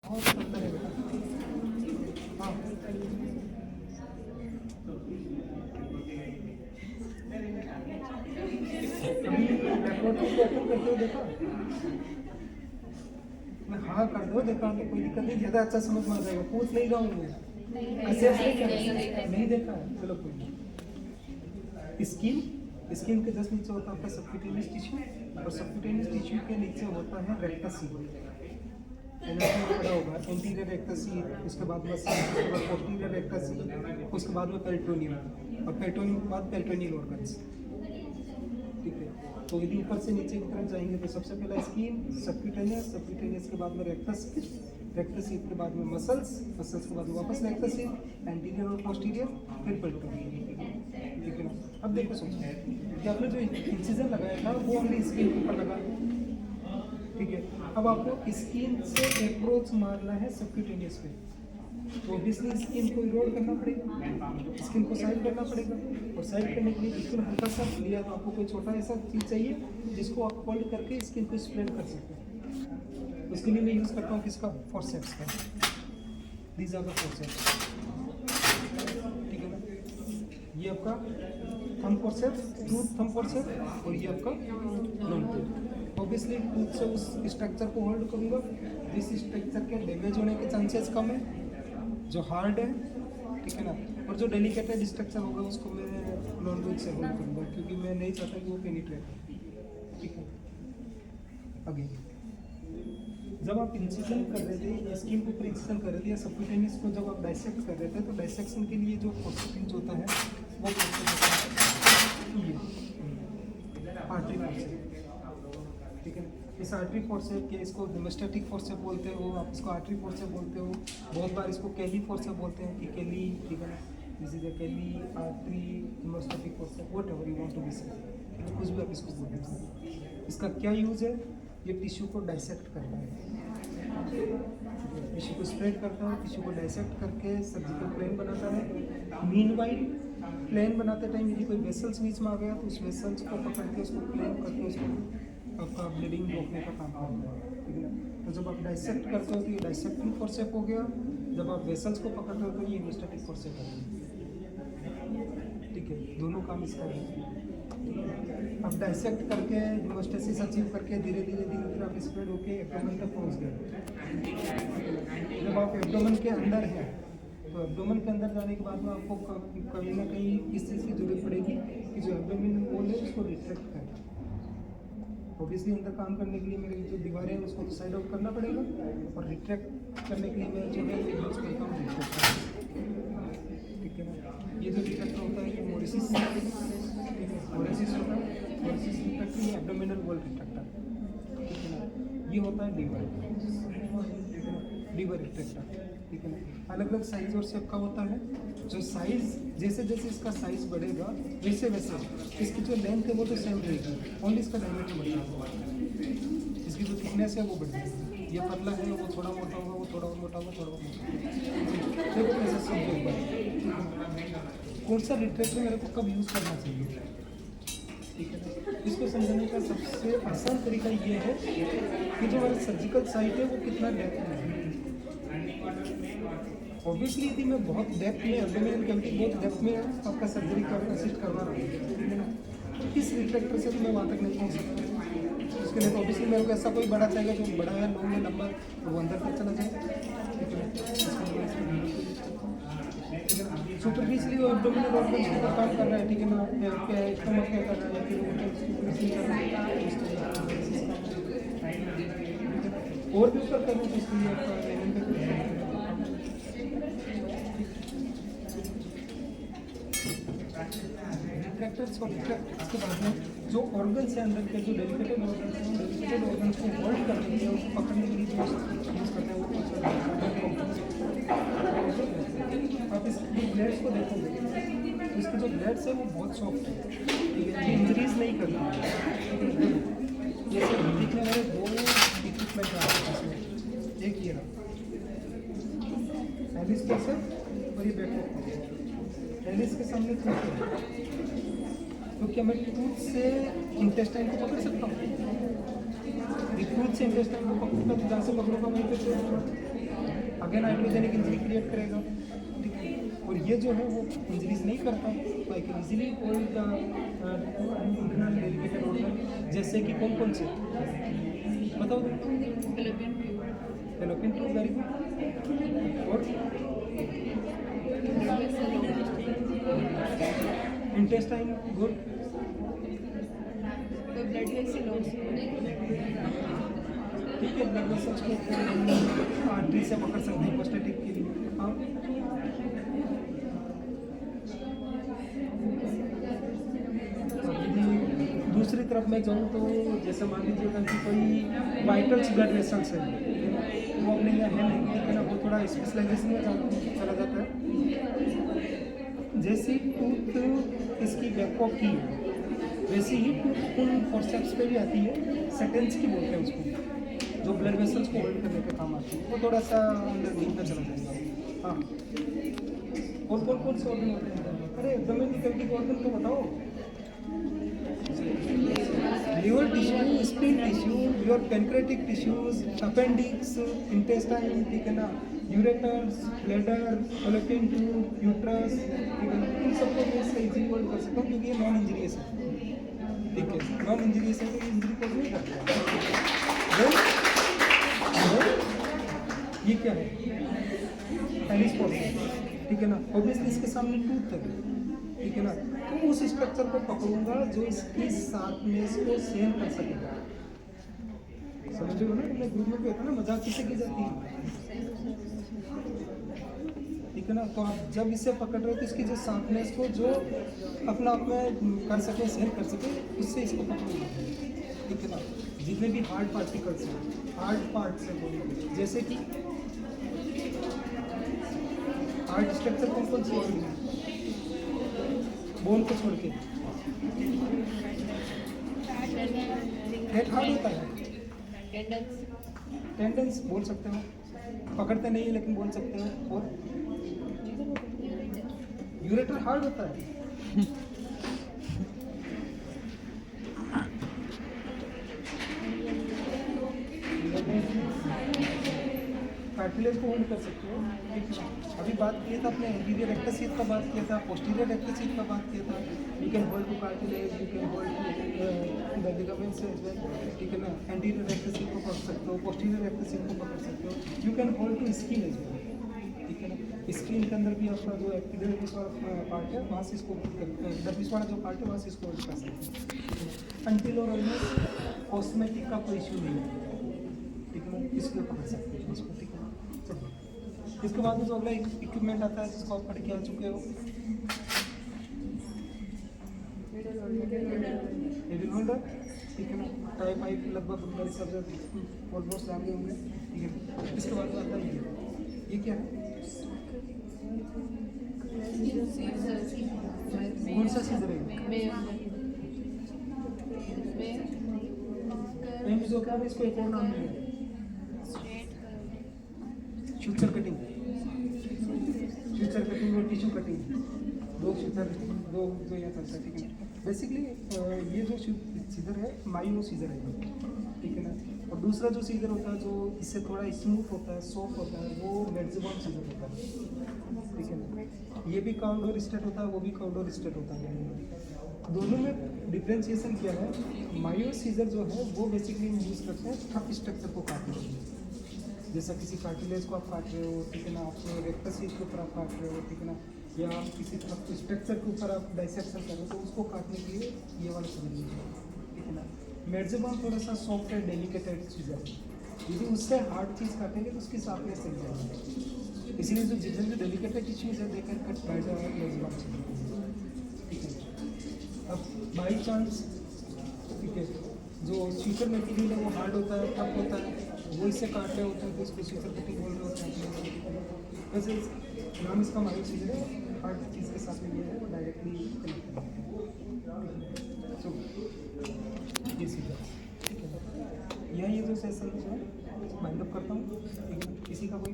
और अंदर है बेटा। हाँ कभी बैकवर्ड को ओपन करते हो देखा? मैं हाँ कर दो देखा तो कोई दिक्कत नहीं, ज़्यादा अच्छा समझ में आ जाएगा। पूछ नहीं रहा हूँ मैं, ऐसे नहीं देखा है। चलो कोई नहीं। स्किन के जस्ट नीचे होता है आपका सबक्यूटेनियस टिश्यू, और सबक्यूटेनियस टिश्यू के नीचे होता है रेक्टस पड़ा होगा, एंटीरियर रेक्टस, उसके बाद में पोस्टीरियर रेक्टस, उसके बाद में पेरिटोनियम, और पेरिटोनियम के बाद पेरिटोनियल ऑर्गन्स। ठीक है, तो यदि ऊपर से नीचे की तरफ जाएंगे तो सबसे पहला स्किन, सबक्यूटेनियस, सबक्यूटेनियस के बाद में रेक्टस, रेक्टस के बाद में मसल्स, मसल्स के बाद में वापस रेक्टस, एंटीरियर और पोस्टीरियर, फिर पेरिटोनियल। ठीक है ना? अब देखो सोचो कि आपने जो इंसिजन लगाया था वो हमने स्किन के ऊपर लगा, ठीक है। अब आपको स्किन से अप्रोच मारना है सबक्यूटेनियस पे, तो ऑब्वियसली स्किन को रोल करना पड़ेगा, स्किन को साइड करना पड़ेगा, और साइड करने के लिए बिल्कुल हल्का सा लिया तो आपको कोई छोटा ऐसा चीज़ चाहिए जिसको आप फोल्ड करके स्किन को स्प्रेड कर सकते हैं। उसके लिए मैं यूज़ करता हूँ किसका, फोर्सेप्स का। दीज आर द फोर्सेप्स, ठीक है ना? ये आपका thumb forceps, tooth thumb forceps, और ये आपका लॉन्ग टूथ। ऑब्वियसली टूथ से उस स्ट्रक्चर को होल्ड करूँगा जिस स्ट्रक्चर के डैमेज होने के चांसेस कम है, जो हार्ड है, ठीक है ना, और जो डेलिकेटेड स्ट्रक्चर होगा उसको मैं लॉन्ग टूथ से होल्ड करूँगा, क्योंकि मैं नहीं चाहता कि वो पेनिट्रेट हो, ठीक है। अगेन जब आप इंसिजन कर रहे थे, स्किन के ऊपर इंसिजन कर रहे थे या सबक्यूटेनियस को जब आप डाइसेक्ट कर रहे थे, तो डाइसेक्शन के लिए जो फोर्सेप्स यूज होता है वो आर्टरी फोर्सेप, ठीक है। इस आर्टरी फोर्सेप के, इसको हेमोस्टैटिक फोर्सेप बोलते हो, आप इसको आर्टरी फोर्सेप बोलते हो, बहुत बार इसको कैली फोर्सेप बोलते हैं कि कैली, ठीक है ना, दिस इज अ Kelly artery hemostatic forcep, whatever you want to be say, कुछ भी आप इसको बोलते हैं। इसका क्या यूज़ है? ये टिश्यू को डाइसेक्ट करता है, टिश्यू को स्प्रेड करता है, टिश्यू को डाइसेक्ट करके सर्जिकल प्लेन बनाता है। मीनवाइल प्लेन बनाते टाइम यदि कोई वेसल्स बीच में आ गया तो उस वेसल्स को पकड़ के उसको प्लेन करके उसको आपका ब्लीडिंग रोकने का काम करता है, ठीक है ना। तो जब आप डाइसेक्ट करते हो तो ये डाइसेक्टिंग फोर्सेप हो गया, जब आप वेसल्स को पकड़ते हो तो ये हेमोस्टैटिक फोर्सेप हो गया, ठीक है। दोनों काम इसका है। अब डाइसेक्ट करके हेमोस्टेसिस अचीव करके धीरे धीरे आप स्प्रेड होके एब्डोमेन तक पहुंच गए। जब आप एब्डोमेन के अंदर हैं तो एब्डोमेन के अंदर जाने के बाद में आपको कहीं ना कहीं इस चीज़ की जरूरत पड़ेगी कि जो एब्डोमेन वॉल है उसको रिट्रैक्ट करें। ऑब्वियसली अंदर काम करने के लिए मेरी जो दीवारें हैं उसको साइड आउट करना पड़ेगा, और रिट्रैक्ट करने के लिए मैं जो है यूज करता हूँ रिट्रैक्टर, ठीक है ना। ये जो रिट्रैक्टर होता है ये मोरिसिस होता है, मोरिसिस रिट्रैक्टर, ये एब्डोमिनल वॉल रिट्रैक्टर, ठीक है ना। ये होता है लीवर, ठीक है ना, लीवर रिट्रैक्टर, ठीक है ना। अलग अलग साइज और शेप का होता है। जो साइज जैसे जैसे इसका साइज बढ़ेगा वैसे वैसे इसकी जो लेंथ है वो तो सेम रहेगी, ओनली इसका डायमीटर बढ़ेगा, इसकी जो थिकनेस है वो बढ़ जाएगी। ये पतला है वो थोड़ा मोटा होगा, वो थोड़ा मोटा होगा, थोड़ा मोटा, देखो कैसे सब होगा। कौन सा रिट्रैक्टर मेरे को कब यूज़ करना चाहिए, ठीक है ना। इसको समझने का सबसे आसान तरीका ये है कि जो हमारा सर्जिकल साइट है वो कितना डेप्थ में है। ऑब्वियसली यदि मैं बहुत डेप्थ में, एब्डोमिनल कैविटी बहुत डेप्थ में आपका सर्जरी कर असिस्ट करवा रहा हूँ, ठीक है ना, तो किस रिट्रैक्टर से तो मैं वहाँ तक नहीं पहुँच सकता। उसके लिए तो ऑब्वियसली मेरे को ऐसा कोई बड़ा चाहिए जो बड़ा है, लॉन्ग है, लंबा, तो वो अंदर तक चला जाए, ठीक है। सुपरफिशियली वो एब्डोमिनल ऑर्गन्स का काम कर रहा है, ठीक है ना, स्टमक क्या कर रहा है, और भी ऊपर करने के लिए रिट्रैक्टर्स और रिट्रैक्टर्स के बाद में जो ऑर्गन्स है अंदर के, जो डेलिकेटेड ऑर्गन्स हैं, डेलिकेटेड ऑर्गन्स को होल्ड करने के लिए, उसको पकड़ने के लिए जो यूज़ करते हैं वो आप इसकी ब्लेड्स को देखोगे तो इसके जो ब्लेड्स है वो बहुत सॉफ्ट है, ठीक है, इंजरीज नहीं करना है। जैसे दिखने वाले दो इक्विपमेंट आ रहे हैं इसमें, एक ये रहा एलिस कैसे और ये बैक। एलिस के सामने टूथ है, तो क्या मैं टूथ से इंटेस्टाइन को पकड़ सकता हूँ? टूथ से इंटेस्टाइन को पकड़ूंगा तो जहाँ से पकड़ूंगा वहीं पे अगेन हाइड्रोजेनिक इंजरी क्रिएट करेगा, ठीक है। और ये जो है वो इंजरीज नहीं करता, तो I can easily hold the delicated organ, जैसे कि कौन कौन से बताओ। Fallopian tube, very good. और इंटेस्टाइन, गुड। ठीक है, ब्लड वेसल्स को आर्टरी से पकड़ सकते हैं प्रोस्टेटिक के लिए। हाँ, दूसरी तरफ मैं जाऊँ तो जैसे मान लीजिएगा कि कोई वाइटल्स ब्लड वेसल्स है, वो अपने यहाँ है नहीं, लेकिन वो थोड़ा स्पेशलाइजेशन में चला जाता है। जैसी टूथ इसकी बैकॉक की है, वैसे ही टूथ उन फोर्सेप्स पे भी आती है, सेटेंस की बोलते हैं उसको, जो ब्लड वेसल्स को होल्ड करने के काम आती है। वो थोड़ा सा अंदर नीचे चला जाएगा। हाँ, और कौन से ऑर्गन होते हैं? अरे डोमेस्टिक ऑर्गन तो बताओ। Liver tissue, spleen tissue, your pancreatic tissues, appendix, intestine, ठीक है ना, ureters, bladder, fallopian tube, uterus, ठीक है ना, इन सबको मैं इससे इजीली होल्ड कर सकता हूँ क्योंकि ये नॉन इंजीरियस है, ठीक है। नॉन इंजीरियस है तो इंजरी को नहीं करता। ये क्या है? एलिस्पोर्स, ठीक है ना। ऑब्वियसली इसके सामने टूथ है, ठीक है ना, तो उस स्ट्रक्चर को पकड़ूंगा जो इसकी शार्पनेस को सहन कर सकेगा। समझ रहे हो ना, अपने ग्रुप में कहते हैं ना मजाक किसे की जाती है, ठीक है ना। तो आप जब इसे पकड़ रहे हो तो इसकी जो शार्पनेस को जो अपना आप में कर सके, सहन कर सके, उससे इसको पकड़ूंगा, ठीक है ना। जितने भी हार्ड पार्टिकल्स हैं, हार्ड पार्ट्स हैं बॉडी के, जैसे कि हार्ड स्ट्रक्चर कौन सी होगी, बोन को छोड़ के। हेड हार्ड होता है, टेंडेंस बोल सकते हो, पकड़ते नहीं है लेकिन बोल सकते हो। और यूरेटर हार्ड होता है, कार्टिलेज को होल्ड कर सकते हो। अभी बात किया था अपने एंटीरियर रेक्टस शीथ का बात किया था, पोस्टीरियर रेक्टस शीथ का बात किया था। You can hold to cartilage, you can hold to the ligaments as well, ठीक है ना। एंटीरियर रेक्टस शीथ को पकड़ सकते हो, पोस्टीरियर रेक्टस शीथ को पकड़ सकते हो। You can hold to skin as well, ठीक है ना। स्किन के अंदर भी आपका जो एपिडर्मिस वाला पार्ट है वहाँ से इसको एपिडर्मिस वाला जो पार्ट है वहाँ से इसको होल्ड कर सकते हैं। अनटिल और ऑलमोस्ट कॉस्मेटिक का कोई इशू नहीं है, ठीक है ना, इसको पकड़ सकते हैं इसको, ठीक है। इसके बाद में जो अगला इक्विपमेंट आता है जिसको आप पढ़ के आ चुके हो, नीडल होल्डर, ठीक है ना। टाई पाइप लगभग मेरे सब ऑलमोस्ट जानते होंगे, ठीक है। इसके बाद में आता है ये क्या है, कौन सा सीजर है? जो क्या है इसको एक और नाम है, फ्यूचर कटिंग, फ्यूचर कटिंग और टिश्यू कटिंग, दो फ्यूचर, दो जो यहाँ चलता है, ठीक है। बेसिकली ये जो सीजर है माइनो सीजर है, ठीक है ना। और दूसरा जो सीजर होता है जो इससे थोड़ा स्मूथ होता है, सॉफ्ट होता है, वो मेड्ज़बॉन सीजर होता है, ठीक है ना। ये भी काउंट और स्टेट होता है, वो भी काउंट और स्टेट होता है। दोनों में डिफ्रेंशिएशन क्या है? माइनो सीजर जो है वो बेसिकली यूज़ करते हैं टफ स्ट्रक्चर को काटने के लिए, जैसा किसी कार्टिलेज को आप काट रहे हो, ठीक है ना, आप रेक्टस शीथ के ऊपर आप काट रहे हो, ठीक है ना, या आप किसी तरफ स्ट्रक्चर के ऊपर आप डाइसेक्शन कर रहे हो तो उसको काटने के लिए ये वाला सीजर यूज है, ठीक है ना। मेड्ज़बॉन थोड़ा सा सॉफ्ट एंड डेलिकेटेड सीजर है, यदि उससे हार्ड चीज़ काटेंगे तो उसकी शार्पनेस चली जाएगी, इसीलिए जो जो डेलिकेटेड टिश्यूज है they can cut by the Metzenbaum scissor, ठीक है। अब बाई चांस, ठीक है, जो फ्यूचर मटेरियल है वो हार्ड होता है, टफ होता है, वो इससे काट रहे होते हैं तो इसको फ्यूचर कटिंग बोल रहे होते हैं। वैसे नाम इसका माइनो सीजर है, हार्ड चीज़ के साथ में ये है वो डायरेक्टली कनेक्ट करते हैं। सो ये सीजर, ठीक है। यह ये जो सेशन जो है बाइंड अप करता हूँ, ठीक है। किसी का कोई